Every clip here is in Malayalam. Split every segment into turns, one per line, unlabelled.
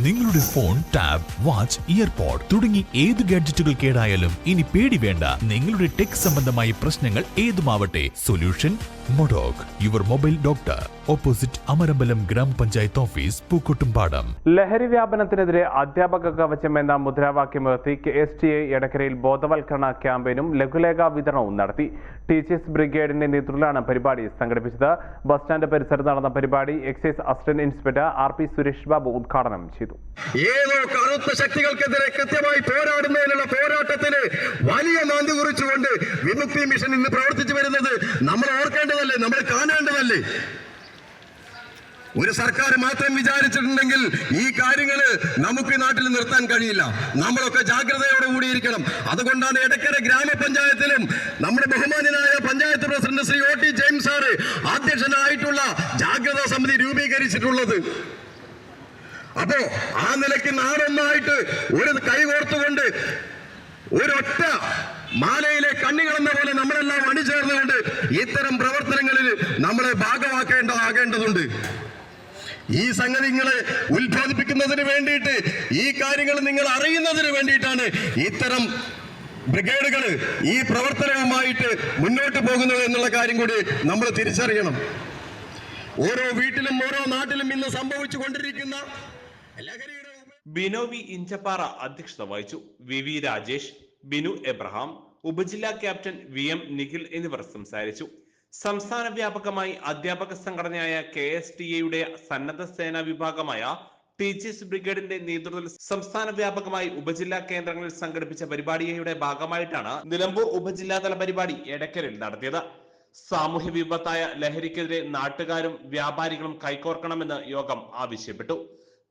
നിങ്ങളുടെ ഫോൺ, ടാബ്, വാച്ച്, ഇയർപോഡ് തുടങ്ങി ഏത് ഗാഡ്ജറ്റുകൾ കേടായാലും ഇനി പേടി വേണ്ട. നിങ്ങളുടെ ടെക് സംബന്ധമായ പ്രശ്നങ്ങൾ ഏതുമാവട്ടെ, solution Modoc, your mobile doctor, opposite Amarambalam grama panchayat office, Pookkottumpadam.
ലഹരി വ്യാപനത്തിനെതിരെ അധ്യാപക കവചം എന്ന മുദ്രാവാക്യമുയർത്തി KSTA എടക്കരയിൽ ബോധവൽക്കരണ ക്യാമ്പയിനും ലഘുലേഖ വിതരണവും നടത്തി. ടീച്ചേഴ്സ് ബ്രിഗേഡിന്റെ നേതൃത്വത്തിലാണ് പരിപാടി സംഘടിപ്പിച്ചത്. ബസ് സ്റ്റാൻഡ് പരിസരത്ത് നടന്ന പരിപാടി excise assistant inspector RP Suresh Babu ഉദ്ഘാടനം ചെയ്തു.
ഏതോ കറുത്ത ശക്തികൾക്കെതിരെ കൃത്യമായി പോരാടുന്നതിനുള്ള പോരാട്ടത്തിന് വലിയ നാന്ദി കുറിച്ചുകൊണ്ട് വിമുക്തി മിഷൻ ഇന്ന് പ്രവർത്തിച്ചു വരുന്നത് നമ്മൾ ഓർക്കേണ്ടതല്ലേ, നമ്മൾ കാണേണ്ടതല്ലേ? ഒരു സർക്കാർ മാത്രം വിചാരിച്ചിട്ടുണ്ടെങ്കിൽ ഈ കാര്യങ്ങൾ നമുക്ക് നാട്ടിൽ നിർത്താൻ കഴിയില്ല. നമ്മളൊക്കെ ജാഗ്രതയോടെ കൂടിയിരിക്കണം. അതുകൊണ്ടാണ് എടക്കര ഗ്രാമപഞ്ചായത്തിലും നമ്മുടെ ബഹുമാന്യനായ panchayat president Shri OT James sir അധ്യക്ഷനായിട്ടുള്ള ജാഗ്രതാ സമിതി രൂപീകരിച്ചിട്ടുള്ളത്. അപ്പോ ആ നിലയ്ക്ക് നാടൊന്നായിട്ട് ഒരു കൈകോർത്തുകൊണ്ട് ഒരൊറ്റ മാലയിലെ കണ്ണികളെന്ന പോലെ നമ്മളെല്ലാം അണിചേർന്നുകൊണ്ട് ഇത്തരം പ്രവർത്തനങ്ങളിൽ നമ്മളെ ഭാഗമാക്കേണ്ടതുണ്ട്. ഈ സംഗതികളെ ഉത്പാദിപ്പിക്കുന്നതിന് വേണ്ടിയിട്ട്, ഈ കാര്യങ്ങൾ നിങ്ങൾ അറിയുന്നതിന് വേണ്ടിയിട്ടാണ് ഇത്തരം ബ്രിഗേഡുകൾ ഈ പ്രവർത്തനവുമായിട്ട് മുന്നോട്ട് പോകുന്നത് എന്നുള്ള കാര്യം കൂടി നമ്മൾ തിരിച്ചറിയണം. ഓരോ വീട്ടിലും ഓരോ നാട്ടിലും ഇന്ന് സംഭവിച്ചു കൊണ്ടിരിക്കുന്ന ലഹരിയുടെ
ബിനോ വി ഇഞ്ചപ്പാറ അധ്യക്ഷത വഹിച്ചു. VV രാജേഷ്, ബിനു എബ്രഹാം, ഉപജില്ലാ ക്യാപ്റ്റൻ VM നിഖിൽ എന്നിവർ സംസാരിച്ചു. സംസ്ഥാന വ്യാപകമായി അധ്യാപക സംഘടനയായ KSTA സന്നദ്ധ സേനാ വിഭാഗമായ ടീച്ചേഴ്സ് ബ്രിഗേഡിന്റെ നേതൃത്വത്തിൽ സംസ്ഥാന വ്യാപകമായി ഉപജില്ലാ കേന്ദ്രങ്ങളിൽ സംഘടിപ്പിച്ച പരിപാടിയുടെ ഭാഗമായിട്ടാണ് നിലമ്പൂർ ഉപജില്ലാതല പരിപാടി എടക്കരയിൽ നടത്തിയത്. സാമൂഹ്യ വിപത്തായ ലഹരിക്കെതിരെ നാട്ടുകാരും വ്യാപാരികളും കൈകോർക്കണമെന്ന് യോഗം ആവശ്യപ്പെട്ടു.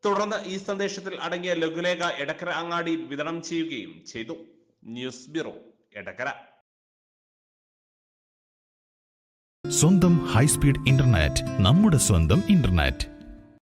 തുടർന്ന് ഈ സന്ദേശത്തിൽ അടങ്ങിയ ലഘുലേഖ എടക്കര അങ്ങാടിയിൽ വിതരണം ചെയ്യുകയും ചെയ്തു. News bureau, Edakkara.
സ്വന്തം ഹൈസ്പീഡ് ഇന്റർനെറ്റ്, നമ്മുടെ സ്വന്തം ഇന്റർനെറ്റ്.